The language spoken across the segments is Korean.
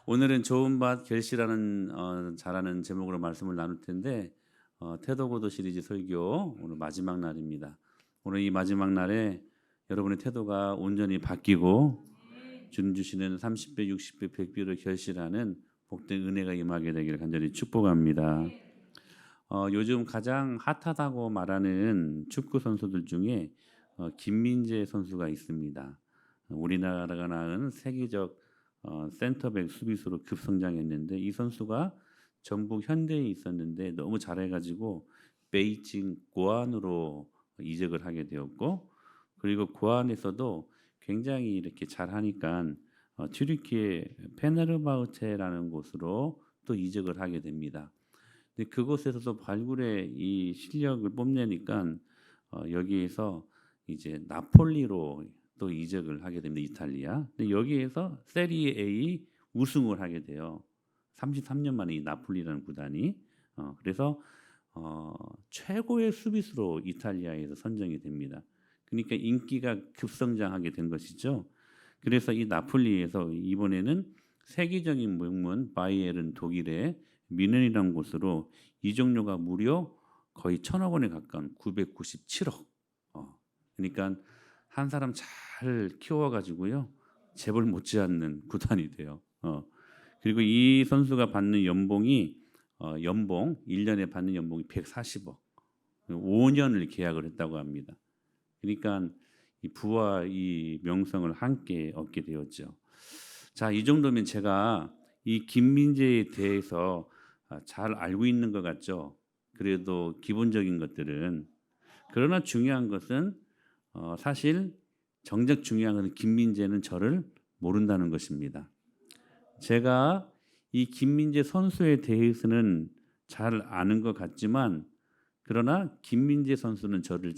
오늘은 좋은 밭 결실하는 잘하는 제목으로 말씀을 나눌 텐데 태도고도 시리즈 설교 오늘 마지막 날입니다. 오늘 이 마지막 날에 여러분의 태도가 온전히 바뀌고 주님 주시는 30배, 60배, 100배로 결실하는 복된 은혜가 임하게 되기를 간절히 축복합니다. 요즘 가장 핫하다고 말하는 축구 선수들 중에 김민재 선수가 있습니다. 우리나라가 낳은 세계적 센터백 수비수로 급성장했는데 이 선수가 전북 현대에 있었는데 너무 잘해가지고 베이징 고안으로 이적을 하게 되었고 그리고 고안에서도 굉장히 이렇게 잘하니까 튀르키예 페네르바흐체라는 곳으로 또 이적을 하게 됩니다. 근데 그곳에서도 발굴의 이 실력을 뽐내니까 여기에서 이제 나폴리로 또 이적을 하게 됩니다. 이탈리아. 근데 여기에서 세리에 A 우승을 하게 돼요. 33년 만에 이 나폴리라는 구단이 그래서 최고의 수비수로 이탈리아에서 선정이 됩니다. 그러니까 인기가 급성장하게 된 것이죠. 그래서 이 나폴리에서 이번에는 세계적인 명문 바이에른 독일의 미넨이라는 곳으로 이적료가 무려 거의 1,000억 원에 가까운 997억. 그러니까 한 사람 잘 키워가지고요 재벌 못지않는 구단이 돼요. 그리고 이 선수가 받는 연봉이 연봉 1년에 받는 연봉이 140억. 5년을 계약을 했다고 합니다. 그러니까 이 부와 이 명성을 함께 얻게 되었죠. 자, 이 정도면 제가 이 김민재에 대해서 잘 알고 있는 것 같죠. 그래도 기본적인 것들은 그러나 중요한 것은 사실 정작 중요한 것은 김민재는 저를 모른다는 것입니다. 제가 이 김민재 선수에 대해서는 잘 아는 것 같지만 그러나 김민재 선수는 저를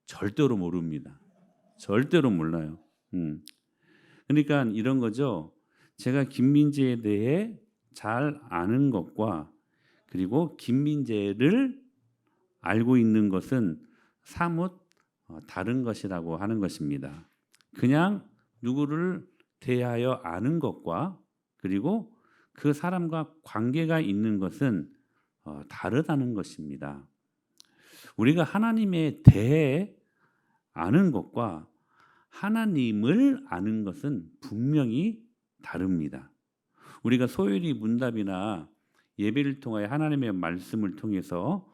절대로 모릅니다. 절대로 몰라요. 그러니까 이런 거죠. 제가 김민재에 대해 잘 아는 것과 그리고 김민재를 알고 있는 것은 사뭇 다른 것이라고 하는 것입니다. 그냥 누구를 대하여 아는 것과 그리고 그 사람과 관계가 있는 것은 다르다는 것입니다. 우리가 하나님에 대해 아는 것과 하나님을 아는 것은 분명히 다릅니다. 우리가 소율이 문답이나 예배를 통하여 하나님의 말씀을 통해서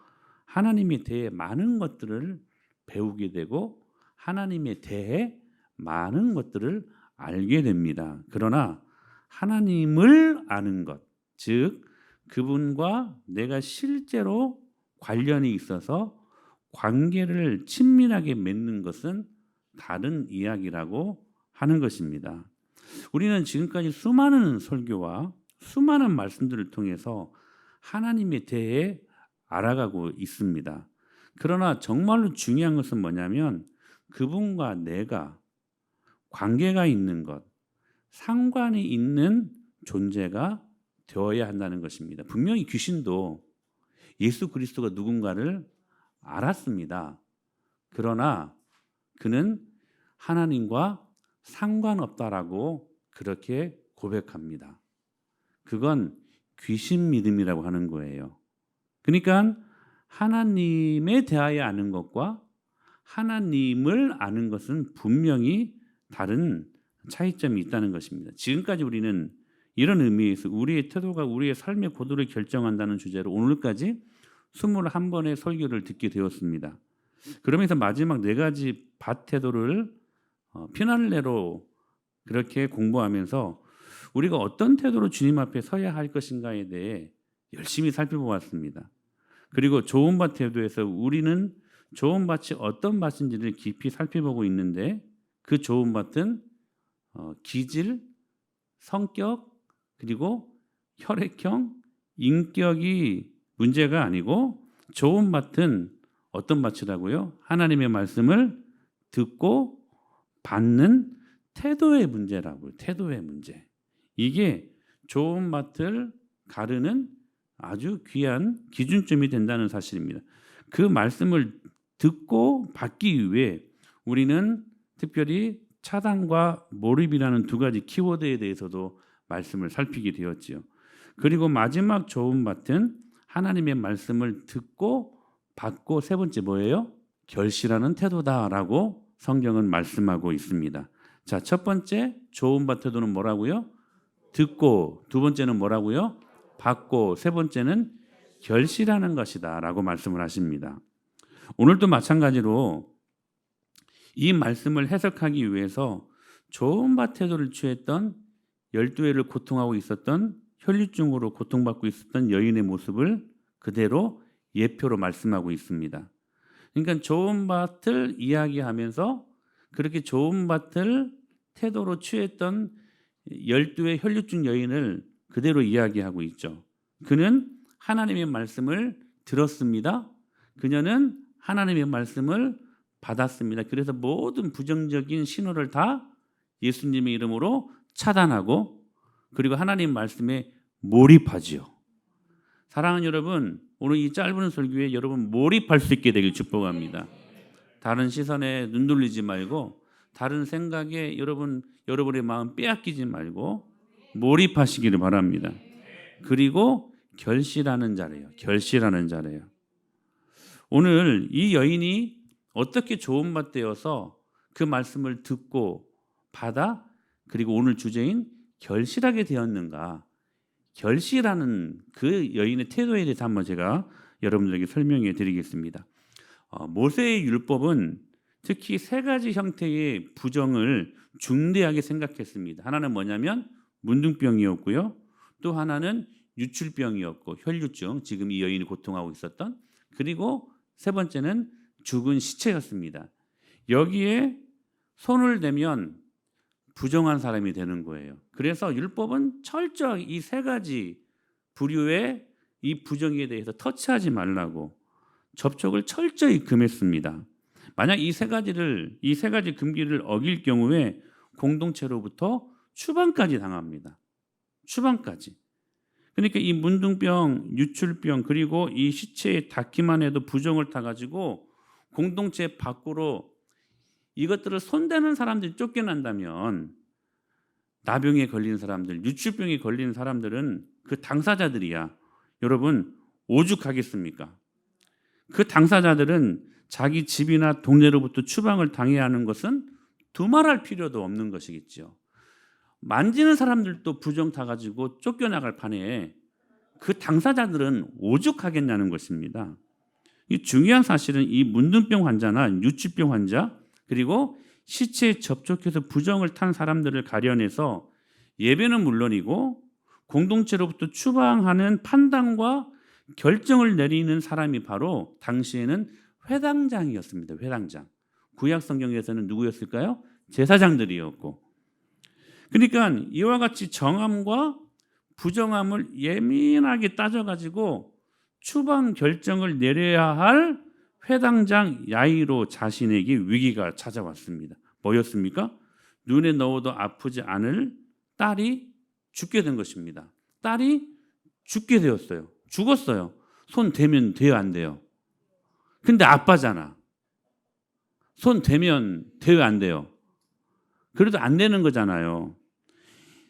하나님에 대해 많은 것들을 배우게 되고 하나님에 대해 많은 것들을 알게 됩니다. 그러나 하나님을 아는 것, 즉 그분과 내가 실제로 관련이 있어서 관계를 친밀하게 맺는 것은 다른 이야기라고 하는 것입니다. 우리는 지금까지 수많은 설교와 수많은 말씀들을 통해서 하나님에 대해 알아가고 있습니다. 그러나 정말로 중요한 것은 뭐냐면 그분과 내가 관계가 있는 것, 상관이 있는 존재가 되어야 한다는 것입니다. 분명히 귀신도 예수 그리스도가 누군가를 알았습니다. 그러나 그는 하나님과 상관없다라고 그렇게 고백합니다. 그건 귀신 믿음이라고 하는 거예요. 그러니까 하나님에 대하여 아는 것과 하나님을 아는 것은 분명히 다른 차이점이 있다는 것입니다. 지금까지 우리는 이런 의미에서 우리의 태도가 우리의 삶의 고도를 결정한다는 주제로 오늘까지 21번의 설교를 듣게 되었습니다. 그러면서 마지막 4가지 밭 태도를 피날레로 그렇게 공부하면서 우리가 어떤 태도로 주님 앞에 서야 할 것인가에 대해 열심히 살펴보았습니다. 그리고 좋은 밭 태도에서 우리는 좋은 밭이 어떤 밭인지를 깊이 살펴보고 있는데 그 좋은 밭은 기질, 성격, 그리고 혈액형, 인격이 문제가 아니고 좋은 밭은 어떤 밭이라고요? 하나님의 말씀을 듣고 받는 태도의 문제라고요. 태도의 문제. 이게 좋은 밭을 가르는 아주 귀한 기준점이 된다는 사실입니다. 그 말씀을 듣고 받기 위해 우리는 특별히 차단과 몰입이라는 2가지 키워드에 대해서도 말씀을 살피게 되었지요. 그리고 마지막 좋은 밭은 하나님의 말씀을 듣고 받고 세 번째 뭐예요? 결실하는 태도다라고 성경은 말씀하고 있습니다. 자, 첫 번째 좋은 밭 태도는 뭐라고요? 듣고, 두 번째는 뭐라고요? 받고, 세 번째는 결실하는 것이다라고 말씀을 하십니다. 오늘도 마찬가지로 이 말씀을 해석하기 위해서 좋은 밭 태도를 취했던 12해를 고통하고 있었던 혈류증으로 고통받고 있었던 여인의 모습을 그대로 예표로 말씀하고 있습니다. 그러니까 좋은 밭을 이야기하면서 그렇게 좋은 밭을 태도로 취했던 12의 혈류증 여인을 그대로 이야기하고 있죠. 그는 하나님의 말씀을 들었습니다. 그녀는 하나님의 말씀을 받았습니다. 그래서 모든 부정적인 신호를 다 예수님의 이름으로 차단하고 그리고 하나님 말씀에 몰입하지요. 사랑하는 여러분, 오늘 이 짧은 설교에 여러분 몰입할 수 있게 되길 축복합니다. 다른 시선에 눈 돌리지 말고 다른 생각에 여러분의 마음 빼앗기지 말고 몰입하시기를 바랍니다. 그리고 결실하는 자래요. 결실하는 자래요. 오늘 이 여인이 어떻게 좋은 밭 되어서 그 말씀을 듣고 받아 그리고 오늘 주제인 결실하게 되었는가? 결실하는 그 여인의 태도에 대해서 한번 제가 여러분들에게 설명해 드리겠습니다. 모세의 율법은 특히 세 가지 형태의 부정을 중대하게 생각했습니다. 하나는 뭐냐면 문둥병이었고요. 또 하나는 유출병이었고 혈류증, 지금 이 여인이 고통하고 있었던, 그리고 세 번째는 죽은 시체였습니다. 여기에 손을 대면 부정한 사람이 되는 거예요. 그래서 율법은 철저히 이 세 가지 부류의 이 부정에 대해서 터치하지 말라고 접촉을 철저히 금했습니다. 만약 이 세 가지 금기를 어길 경우에 공동체로부터 추방까지 당합니다. 추방까지. 그러니까 이 문둥병, 유출병 그리고 이 시체에 닿기만 해도 부정을 타가지고 공동체 밖으로 이것들을 손대는 사람들이 쫓겨난다면 나병에 걸린 사람들, 유출병에 걸린 사람들은 그 당사자들이야. 여러분 오죽하겠습니까? 그 당사자들은 자기 집이나 동네로부터 추방을 당해야 하는 것은 두말할 필요도 없는 것이겠죠. 만지는 사람들도 부정 타가지고 쫓겨나갈 판에 그 당사자들은 오죽하겠냐는 것입니다. 이 중요한 사실은 이 문둥병 환자나 유치병 환자 그리고 시체에 접촉해서 부정을 탄 사람들을 가려내서 예배는 물론이고 공동체로부터 추방하는 판단과 결정을 내리는 사람이 바로 당시에는 회당장이었습니다. 회당장. 구약 성경에서는 누구였을까요? 제사장들이었고. 그러니까 이와 같이 정함과 부정함을 예민하게 따져가지고 추방 결정을 내려야 할 회당장 야이로 자신에게 위기가 찾아왔습니다. 뭐였습니까? 눈에 넣어도 아프지 않을 딸이 죽게 된 것입니다. 딸이 죽게 되었어요. 죽었어요. 손 대면 돼요, 안 돼요? 근데 아빠잖아. 손 대면 돼요, 안 돼요? 그래도 안 되는 거잖아요.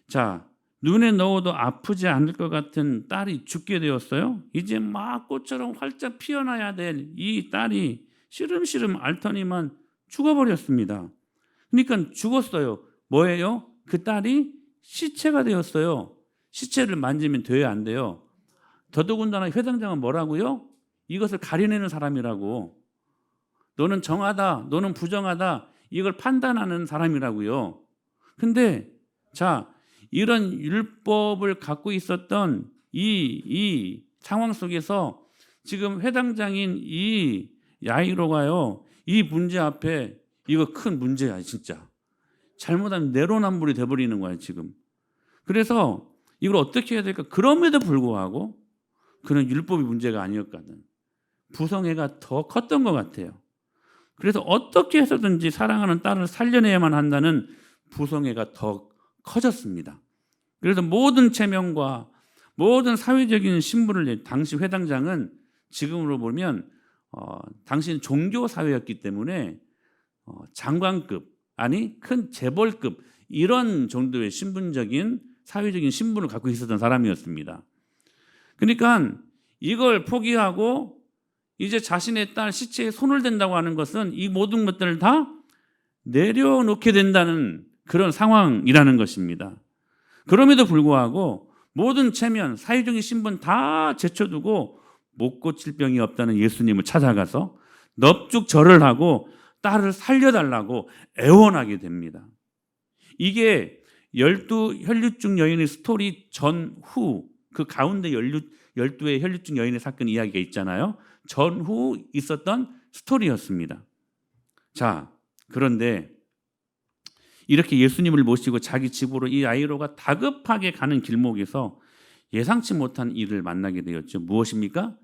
자, 눈에 넣어도 아프지 않을 것 같은 딸이 죽게 되었어요. 이제 막 꽃처럼 활짝 피어나야 될 이 딸이 시름시름 앓더니만 죽어버렸습니다. 그러니까 죽었어요. 뭐예요? 그 딸이 시체가 되었어요. 시체를 만지면 돼요, 안 돼요? 더더군다나 회당장은 뭐라고요? 이것을 가려내는 사람이라고. 너는 정하다, 너는 부정하다, 이걸 판단하는 사람이라고요. 근데 자, 이런 율법을 갖고 있었던 이 상황 속에서 지금 회당장인 이 야이로가요, 이 문제 앞에 이거 큰 문제야, 진짜. 잘못하면 내로남불이 돼버리는 거야, 지금. 그래서 이걸 어떻게 해야 될까? 그럼에도 불구하고 그는 율법이 문제가 아니었거든. 부성애가 더 컸던 것 같아요. 그래서 어떻게 해서든지 사랑하는 딸을 살려내야만 한다는 부성애가 더 커졌습니다. 그래서 모든 체면과 모든 사회적인 신분을 당시 회당장은 지금으로 보면 당시는 종교 사회였기 때문에 장관급 아니 큰 재벌급 이런 정도의 신분적인 사회적인 신분을 갖고 있었던 사람이었습니다. 그러니까 이걸 포기하고 이제 자신의 딸 시체에 손을 댄다고 하는 것은 이 모든 것들을 다 내려놓게 된다는 그런 상황이라는 것입니다. 그럼에도 불구하고 모든 체면, 사회적인 신분 다 제쳐두고 못 고칠 병이 없다는 예수님을 찾아가서 넙죽 절을 하고 딸을 살려달라고 애원하게 됩니다. 이게 12혈류증 여인의 스토리 전후 그 가운데 12의 혈류증 여인의 사건 이야기가 있잖아요. 전후 있었던 스토리였습니다. 자, 그런데 이렇게 예수님을 모시고 자기 집으로 이 야이로가 다급하게 가는 길목에서 예상치 못한 일을 만나게 되었죠. 무엇입니까?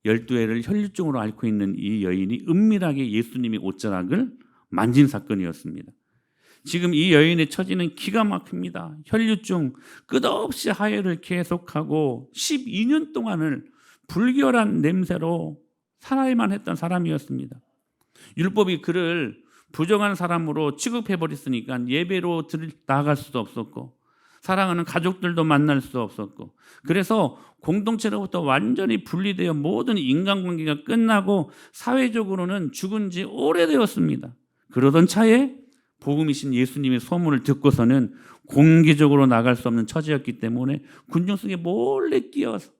12회를 혈류증으로 앓고 있는 이 여인이 은밀하게 예수님의 옷자락을 만진 사건이었습니다. 지금 이 여인의 처지는 기가 막힙니다. 혈류증 끝없이 하혈을 계속하고 12년 동안을 불결한 냄새로 살아야만 했던 사람이었습니다. 율법이 그를 부정한 사람으로 취급해버렸으니까 예배로 나아갈 수도 없었고 사랑하는 가족들도 만날 수 없었고 그래서 공동체로부터 완전히 분리되어 모든 인간관계가 끝나고 사회적으로는 죽은 지 오래되었습니다. 그러던 차에 복음이신 예수님의 소문을 듣고서는 공개적으로 나갈 수 없는 처지였기 때문에 군중 속에 몰래 끼어서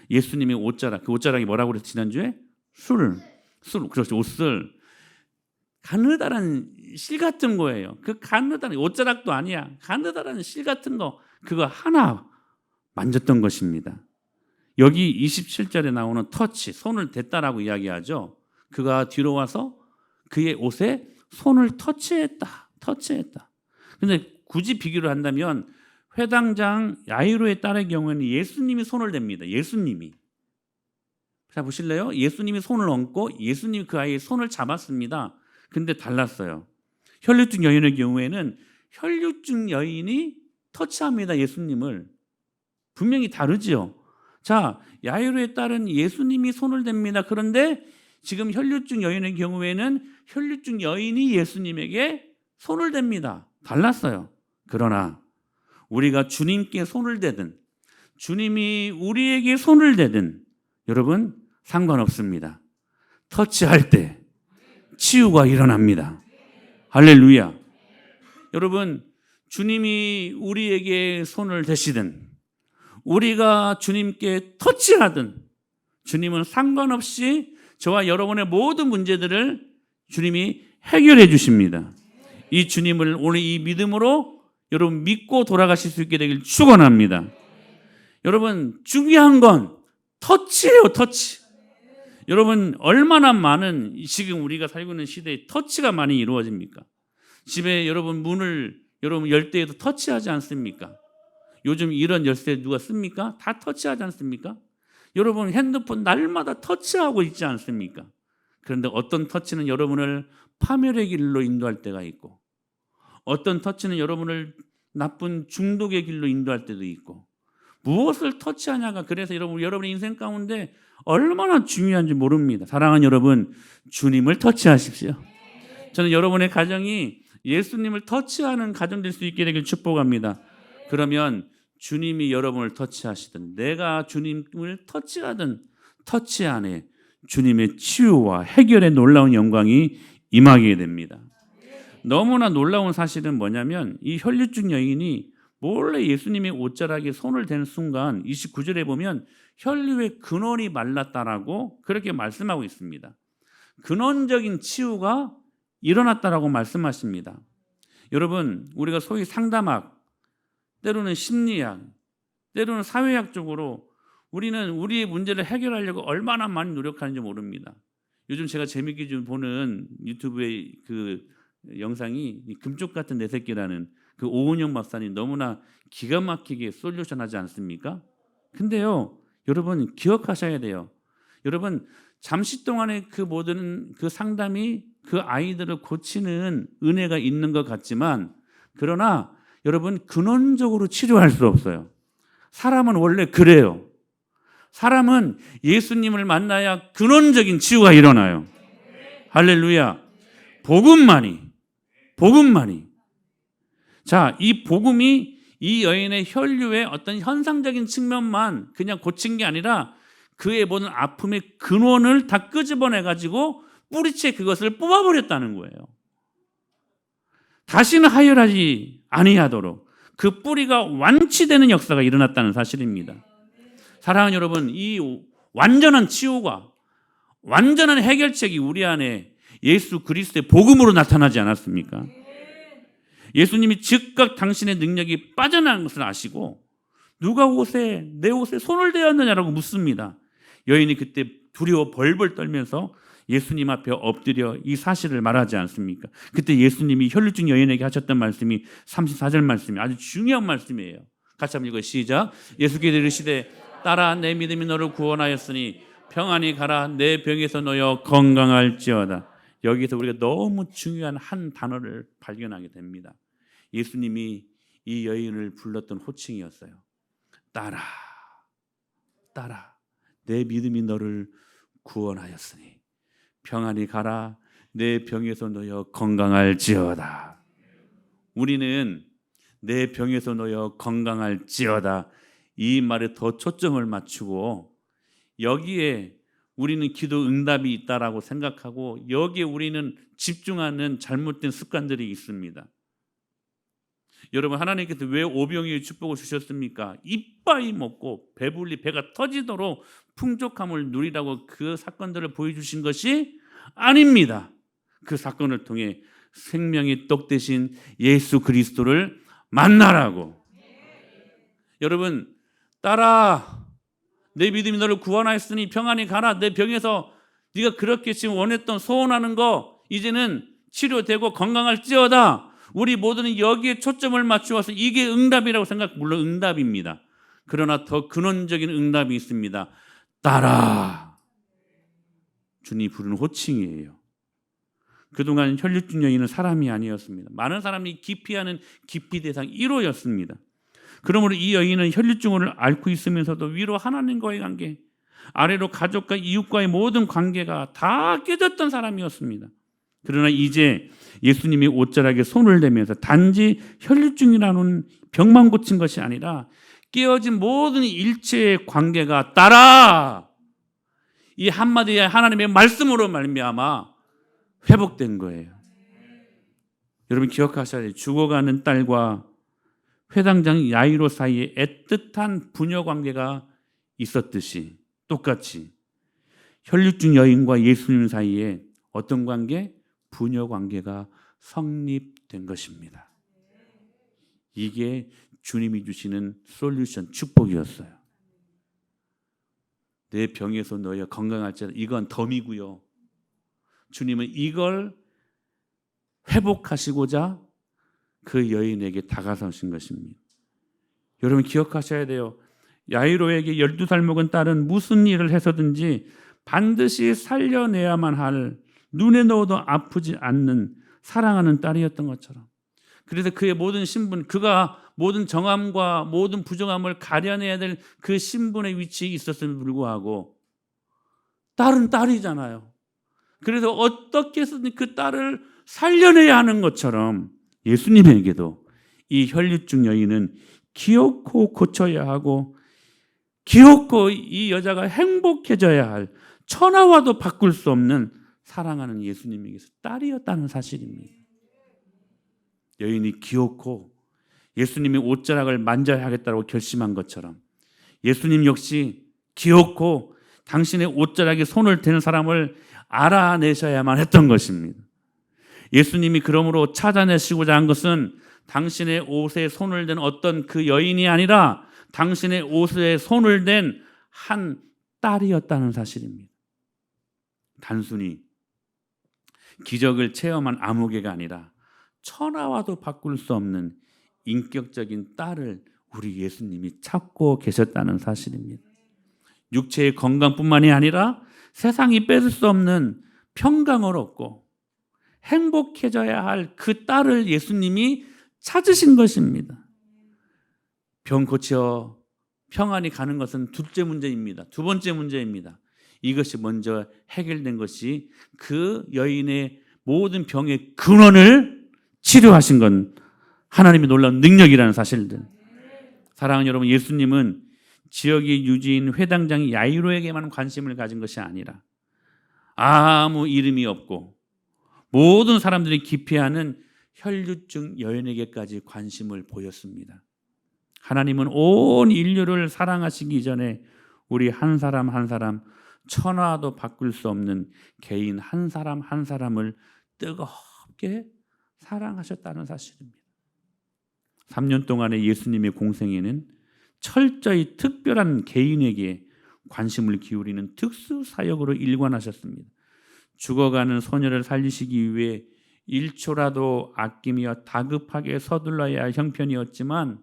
예수님의 옷자락, 그 옷자락이 뭐라고 그랬어 지난주에? 술, 그렇죠. 옷을 가느다란 실 같은 거예요. 그 가느다란 옷자락도 아니야. 가느다란 실 같은 거 그거 하나 만졌던 것입니다. 여기 27절에 나오는 터치, 손을 댔다라고 이야기하죠. 그가 뒤로 와서 그의 옷에 손을 터치했다. 근데 굳이 비교를 한다면 회당장 야이로의 딸의 경우에는 예수님이 손을 댑니다. 예수님이. 자, 보실래요? 예수님이 손을 얹고 예수님이 그 아이의 손을 잡았습니다. 근데 달랐어요. 혈류증 여인의 경우에는 혈류증 여인이 터치합니다. 예수님을. 분명히 다르지요. 자, 야이로의 딸은 예수님이 손을 댑니다. 그런데 지금 혈류증 여인의 경우에는 혈류증 여인이 예수님에게 손을 댑니다. 달랐어요. 그러나 우리가 주님께 손을 대든 주님이 우리에게 손을 대든 여러분 상관없습니다. 터치할 때 치유가 일어납니다. 할렐루야. 여러분 주님이 우리에게 손을 대시든 우리가 주님께 터치하든 주님은 상관없이 저와 여러분의 모든 문제들을 주님이 해결해 주십니다. 이 주님을 오늘 이 믿음으로 여러분 믿고 돌아가실 수 있게 되길 축원합니다. 여러분 중요한 건 터치예요. 터치. 여러분 얼마나 많은 지금 우리가 살고 있는 시대에 터치가 많이 이루어집니까? 집에 여러분 문을 여러분 열 때에도 터치하지 않습니까? 요즘 이런 열쇠 누가 씁니까? 다 터치하지 않습니까? 여러분 핸드폰 날마다 터치하고 있지 않습니까? 그런데 어떤 터치는 여러분을 파멸의 길로 인도할 때가 있고 어떤 터치는 여러분을 나쁜 중독의 길로 인도할 때도 있고 무엇을 터치하냐가 그래서 여러분의 인생 가운데 얼마나 중요한지 모릅니다. 사랑하는 여러분 주님을 터치하십시오. 저는 여러분의 가정이 예수님을 터치하는 가정 될 수 있게 되길 축복합니다. 그러면 주님이 여러분을 터치하시든 내가 주님을 터치하든 터치 안에 주님의 치유와 해결의 놀라운 영광이 임하게 됩니다. 너무나 놀라운 사실은 뭐냐면 이 혈류증 여인이 몰래 예수님의 옷자락에 손을 댄 순간 29절에 보면 혈류의 근원이 말랐다라고 그렇게 말씀하고 있습니다. 근원적인 치유가 일어났다라고 말씀하십니다. 여러분 우리가 소위 상담학 때로는 심리학 때로는 사회학 쪽으로 우리는 우리의 문제를 해결하려고 얼마나 많이 노력하는지 모릅니다. 요즘 제가 재밌게 좀 보는 유튜브의 그 영상이 금쪽 같은 내 새끼라는 그 오은영 박사님 너무나 기가 막히게 솔루션하지 않습니까? 근데요 여러분 기억하셔야 돼요. 여러분 잠시 동안의 그 모든 그 상담이 그 아이들을 고치는 은혜가 있는 것 같지만 그러나 여러분 근원적으로 치료할 수 없어요. 사람은 원래 그래요. 사람은 예수님을 만나야 근원적인 치유가 일어나요. 할렐루야. 복음만이. 자, 이 복음이 이 여인의 혈류의 어떤 현상적인 측면만 그냥 고친 게 아니라 그의 모든 아픔의 근원을 다 끄집어내 가지고 뿌리채 그것을 뽑아버렸다는 거예요. 다시는 하혈하지 아니하도록 그 뿌리가 완치되는 역사가 일어났다는 사실입니다. 사랑하는 여러분, 이 완전한 치유가, 완전한 해결책이 우리 안에 예수 그리스도의 복음으로 나타나지 않았습니까? 예수님이 즉각 당신의 능력이 빠져나간 것을 아시고 누가 내 옷에 손을 대었느냐라고 묻습니다. 여인이 그때 두려워 벌벌 떨면서 예수님 앞에 엎드려 이 사실을 말하지 않습니까? 그때 예수님이 혈루증 여인에게 하셨던 말씀이 34절 말씀이 아주 중요한 말씀이에요. 같이 한번 읽어요. 시작. 예수께서 이르시되 딸아 내 믿음이 너를 구원하였으니 평안히 가라 내 병에서 놓여 건강할지어다. 여기서 우리가 너무 중요한 한 단어를 발견하게 됩니다. 예수님이 이 여인을 불렀던 호칭이었어요. 딸아, 딸아, 내 믿음이 너를 구원하였으니 평안히 가라 내 병에서 놓여 건강할지어다. 우리는 내 병에서 놓여 건강할지어다 이 말에 더 초점을 맞추고 여기에 우리는 기도 응답이 있다라고 생각하고 여기에 우리는 집중하는 잘못된 습관들이 있습니다. 여러분, 하나님께서 왜 오병이의 축복을 주셨습니까? 이빠이 먹고 배불리 배가 터지도록 풍족함을 누리라고 그 사건들을 보여주신 것이 아닙니다. 그 사건을 통해 생명의 떡 대신 예수 그리스도를 만나라고. 여러분, 딸아 내 믿음이 너를 구원하였으니 평안히 가라 내 병에서 네가 그렇게 지금 원했던 소원하는 거 이제는 치료되고 건강할지어다. 우리 모두는 여기에 초점을 맞추어서 이게 응답이라고 물론 응답입니다. 그러나 더 근원적인 응답이 있습니다. 딸아, 주님이 부르는 호칭이에요. 그동안 혈류증 여인은 사람이 아니었습니다. 많은 사람이 기피하는 기피 대상 1호였습니다. 그러므로 이 여인은 혈류증을 앓고 있으면서도 위로 하나님과의 관계, 아래로 가족과 이웃과의 모든 관계가 다 깨졌던 사람이었습니다. 그러나 이제 예수님이 옷자락에 손을 대면서 단지 혈류증이라는 병만 고친 것이 아니라 깨어진 모든 일체의 관계가 따라 이 한마디의 하나님의 말씀으로 말미암아 회복된 거예요. 여러분 기억하셔야 돼요. 죽어가는 딸과 회당장 야이로 사이에 애틋한 부녀 관계가 있었듯이 똑같이 혈류증 여인과 예수님 사이에 어떤 관계? 부녀 관계가 성립된 것입니다. 이게 주님이 주시는 솔루션, 축복이었어요. 내 병에서 너희가 건강할지어다. 이건 덤이고요. 주님은 이걸 회복하시고자 그 여인에게 다가서신 것입니다. 여러분 기억하셔야 돼요. 야이로에게 12살 먹은 딸은 무슨 일을 해서든지 반드시 살려내야만 할 눈에 넣어도 아프지 않는 사랑하는 딸이었던 것처럼 그래서 그의 모든 신분, 그가 모든 정함과 모든 부정함을 가려내야 될 그 신분의 위치에 있었음에도 불구하고 딸은 딸이잖아요. 그래서 어떻게 해서든 그 딸을 살려내야 하는 것처럼 예수님에게도 이 혈류증 여인은 기어코 고쳐야 하고 기어코 이 여자가 행복해져야 할 천하와도 바꿀 수 없는 사랑하는 예수님에게서 딸이었다는 사실입니다. 여인이 기어코 예수님의 옷자락을 만져야 하겠다고 결심한 것처럼 예수님 역시 기어코 당신의 옷자락에 손을 대는 사람을 알아내셔야만 했던 것입니다. 예수님이 그러므로 찾아내시고자 한 것은 당신의 옷에 손을 댄 어떤 그 여인이 아니라 당신의 옷에 손을 댄 한 딸이었다는 사실입니다. 단순히 기적을 체험한 아무개가 아니라 천하와도 바꿀 수 없는 인격적인 딸을 우리 예수님이 찾고 계셨다는 사실입니다. 육체의 건강뿐만이 아니라 세상이 뺏을 수 없는 평강을 얻고 행복해져야 할 그 딸을 예수님이 찾으신 것입니다. 병 고쳐 평안히 가는 것은 둘째 문제입니다. 두 번째 문제입니다. 이것이 먼저 해결된 것이 그 여인의 모든 병의 근원을 치료하신 건 하나님의 놀라운 능력이라는 사실들. 사랑하는 여러분, 예수님은 지역의 유지인 회당장 야이로에게만 관심을 가진 것이 아니라 아무 이름이 없고 모든 사람들이 기피하는 혈류증 여인에게까지 관심을 보였습니다. 하나님은 온 인류를 사랑하시기 전에 우리 한 사람 한 사람, 천하도 바꿀 수 없는 개인 한 사람 한 사람을 뜨겁게 사랑하셨다는 사실입니다. 3년 동안의 예수님의 공생에는 철저히 특별한 개인에게 관심을 기울이는 특수 사역으로 일관하셨습니다. 죽어가는 소녀를 살리시기 위해 1초라도 아끼며 다급하게 서둘러야 할 형편이었지만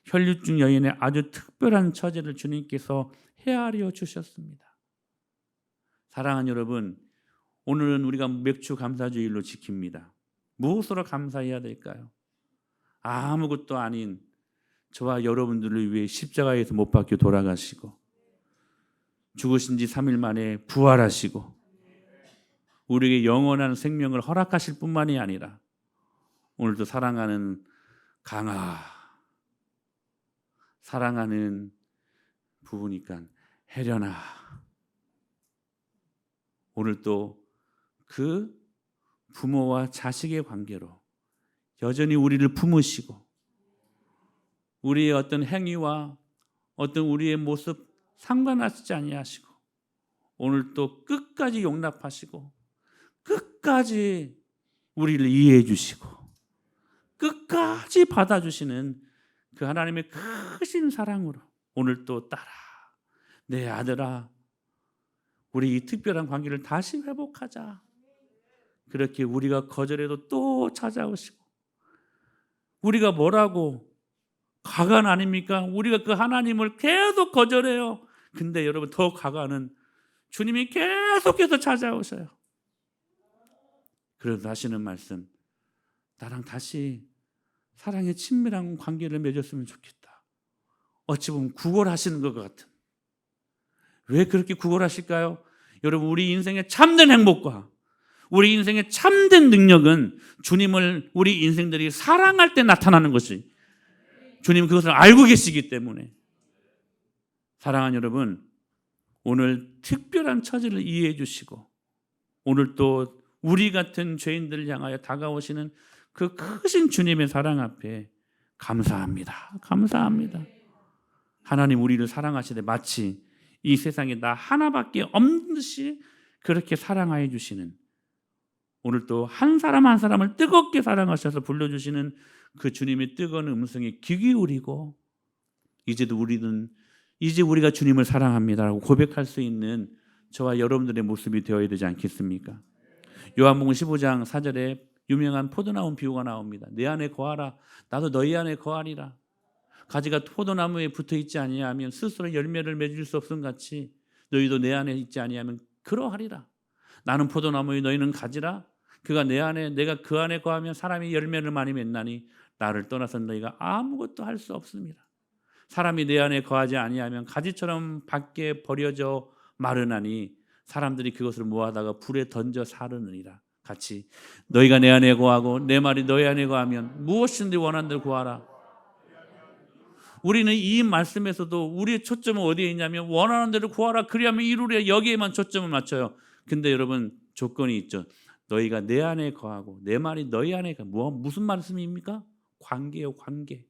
혈류증 여인의 아주 특별한 처지를 주님께서 헤아려 주셨습니다. 사랑하는 여러분, 오늘은 우리가 맥주 감사주일로 지킵니다. 무엇으로 감사해야 될까요? 아무것도 아닌 저와 여러분들을 위해 십자가에서 못 박혀 돌아가시고 죽으신 지 3일 만에 부활하시고 우리에게 영원한 생명을 허락하실 뿐만이 아니라 오늘도 사랑하는 강아, 사랑하는 부부니까 혜련아, 오늘 또 그 부모와 자식의 관계로 여전히 우리를 품으시고 우리의 어떤 행위와 어떤 우리의 모습 상관하지 아니하시고 오늘 또 끝까지 용납하시고 끝까지 우리를 이해해 주시고 끝까지 받아주시는 그 하나님의 크신 사랑으로 오늘 또 딸아, 내 아들아, 우리 이 특별한 관계를 다시 회복하자. 그렇게 우리가 거절해도 또 찾아오시고 우리가 뭐라고 가관 아닙니까? 우리가 그 하나님을 계속 거절해요. 근데 여러분 더 가관은 주님이 계속해서 찾아오셔요. 그래서 하시는 말씀, 나랑 다시 사랑의 친밀한 관계를 맺었으면 좋겠다. 어찌 보면 구걸하시는 것 같은. 왜 그렇게 구걸하실까요? 여러분, 우리 인생의 참된 행복과 우리 인생의 참된 능력은 주님을 우리 인생들이 사랑할 때 나타나는 것이 주님 그것을 알고 계시기 때문에 사랑하는 여러분, 오늘 특별한 처지를 이해해 주시고 오늘 또 우리 같은 죄인들을 향하여 다가오시는 그 크신 주님의 사랑 앞에 감사합니다. 감사합니다. 하나님 우리를 사랑하시되 마치 이 세상에 나 하나밖에 없는 듯이 그렇게 사랑하여 주시는 오늘 또 한 사람 한 사람을 뜨겁게 사랑하셔서 불러주시는 그 주님의 뜨거운 음성에 귀 기울이고 이제 우리가 주님을 사랑합니다라고 고백할 수 있는 저와 여러분들의 모습이 되어야 되지 않겠습니까? 요한복음 15장 4절에 유명한 포도나무 비유가 나옵니다. 내 안에 거하라, 나도 너희 안에 거하리라. 가지가 포도나무에 붙어 있지 아니하면 스스로 열매를 맺을 수 없음 같이 너희도 내 안에 있지 아니하면 그러하리라. 나는 포도나무에 너희는 가지라. 그가 내 안에 내가 그 안에 거하면 사람이 열매를 많이 맺나니 나를 떠나서는 너희가 아무것도 할 수 없습니다. 사람이 내 안에 거하지 아니하면 가지처럼 밖에 버려져 마르나니 사람들이 그것을 모아다가 불에 던져 사르느니라. 같이 너희가 내 안에 거하고 내 말이 너희 안에 거하면 무엇이든지 원하는 대로 구하라. 우리는 이 말씀에서도 우리의 초점은 어디에 있냐면 원하는 대로 구하라, 그리하면 이루리라, 여기에만 초점을 맞춰요. 근데 여러분 조건이 있죠. 너희가 내 안에 거하고 내 말이 너희 안에 거하고 무슨 말씀입니까? 관계요, 관계.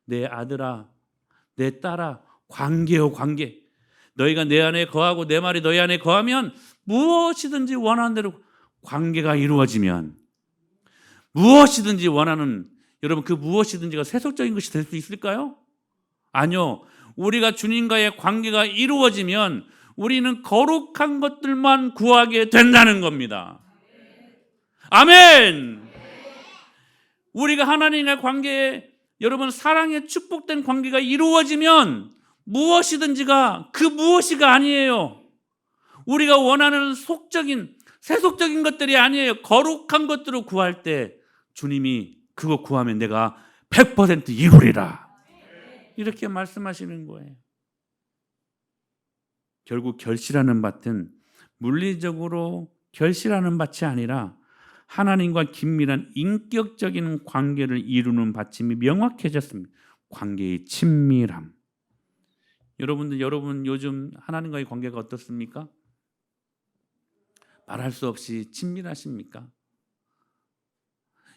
내 아들아, 내 딸아, 관계요, 관계. 너희가 내 안에 거하고 내 말이 너희 안에 거하면 무엇이든지 원하는 대로 관계가 이루어지면 무엇이든지 원하는, 여러분 그 무엇이든지가 세속적인 것이 될 수 있을까요? 아니요. 우리가 주님과의 관계가 이루어지면 우리는 거룩한 것들만 구하게 된다는 겁니다. 아멘. 우리가 하나님과의 관계에 여러분 사랑의 축복된 관계가 이루어지면 무엇이든지가 그 무엇이가 아니에요. 우리가 원하는 속적인 세속적인 것들이 아니에요. 거룩한 것들을 구할 때 주님이 그거 구하면 내가 100% 이루리라. 이렇게 말씀하시는 거예요. 결국 결실하는 밭은 물리적으로 결실하는 밭이 아니라 하나님과 긴밀한 인격적인 관계를 이루는 받침이 명확해졌습니다. 관계의 친밀함. 여러분 요즘 하나님과의 관계가 어떻습니까? 말할 수 없이 친밀하십니까?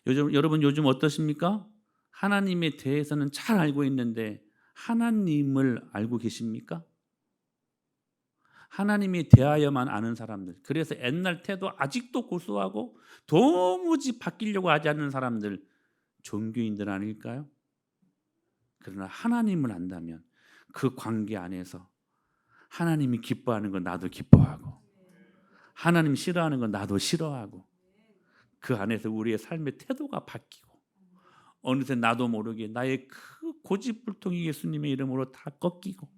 여러분 요즘 어떠십니까? 하나님에 대해서는 잘 알고 있는데 하나님을 알고 계십니까? 하나님에 대하여만 아는 사람들, 그래서 옛날 태도 아직도 고수하고 도무지 바뀌려고 하지 않는 사람들, 종교인들 아닐까요? 그러나 하나님을 안다면 그 관계 안에서 하나님이 기뻐하는 건 나도 기뻐하고 하나님 싫어하는 건 나도 싫어하고 그 안에서 우리의 삶의 태도가 바뀌고 어느새 나도 모르게 나의 그 고집불통이 예수님의 이름으로 다 꺾이고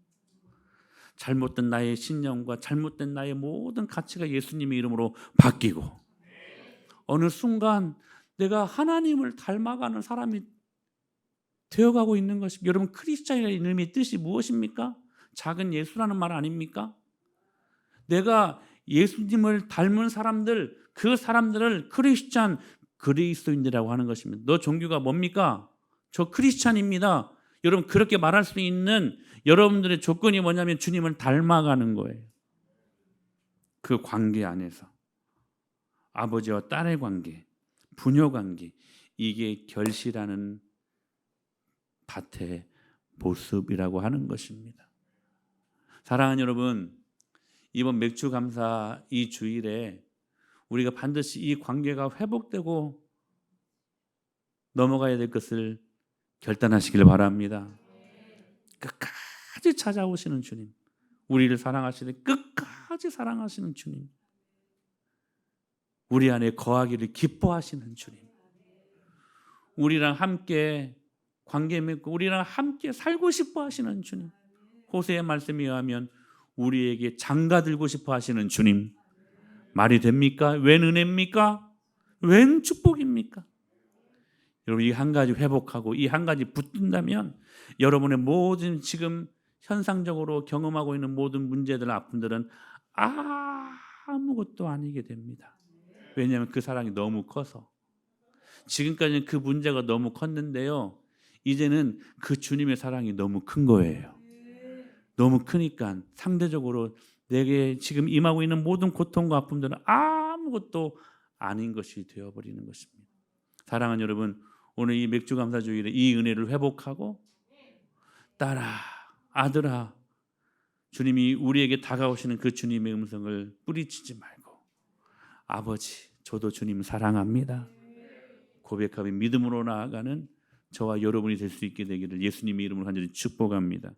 잘못된 나의 신념과 잘못된 나의 모든 가치가 예수님의 이름으로 바뀌고 어느 순간 내가 하나님을 닮아가는 사람이 되어가고 있는 것입니다. 여러분, 크리스찬이라는 이름의 뜻이 무엇입니까? 작은 예수라는 말 아닙니까? 내가 예수님을 닮은 사람들, 그 사람들을 크리스찬, 그리스도인이라고 하는 것입니다. 너 종교가 뭡니까? 저 크리스찬입니다. 여러분, 그렇게 말할 수 있는 여러분들의 조건이 뭐냐면 주님을 닮아가는 거예요. 그 관계 안에서 아버지와 딸의 관계, 부녀 관계, 이게 결실하는 밭의 모습이라고 하는 것입니다. 사랑하는 여러분, 이번 맥주 감사 이 주일에 우리가 반드시 이 관계가 회복되고 넘어가야 될 것을 결단하시길 바랍니다. 끝까지 찾아오시는 주님, 우리를 사랑하시는 끝까지 사랑하시는 주님, 우리 안에 거하기를 기뻐하시는 주님, 우리랑 함께 관계 맺고 우리랑 함께 살고 싶어 하시는 주님, 호세의 말씀에 의하면 우리에게 장가 들고 싶어 하시는 주님, 말이 됩니까? 웬 은혜입니까? 웬 축복입니까? 여러분, 이 한 가지 회복하고 이 한 가지 붙든다면 여러분의 모든 지금 현상적으로 경험하고 있는 모든 문제들, 아픔들은 아무것도 아니게 됩니다. 왜냐하면 그 사랑이 너무 커서. 지금까지는 그 문제가 너무 컸는데요, 이제는 그 주님의 사랑이 너무 큰 거예요. 너무 크니까 상대적으로 내게 지금 임하고 있는 모든 고통과 아픔들은 아무것도 아닌 것이 되어버리는 것입니다. 사랑하는 여러분, 오늘 이 맥주 감사 주일에 이 은혜를 회복하고 딸아, 아들아, 주님이 우리에게 다가오시는 그 주님의 음성을 뿌리치지 말고 아버지, 저도 주님 사랑합니다 고백하며 믿음으로 나아가는 저와 여러분이 될 수 있게 되기를 예수님의 이름으로 간절히 축복합니다.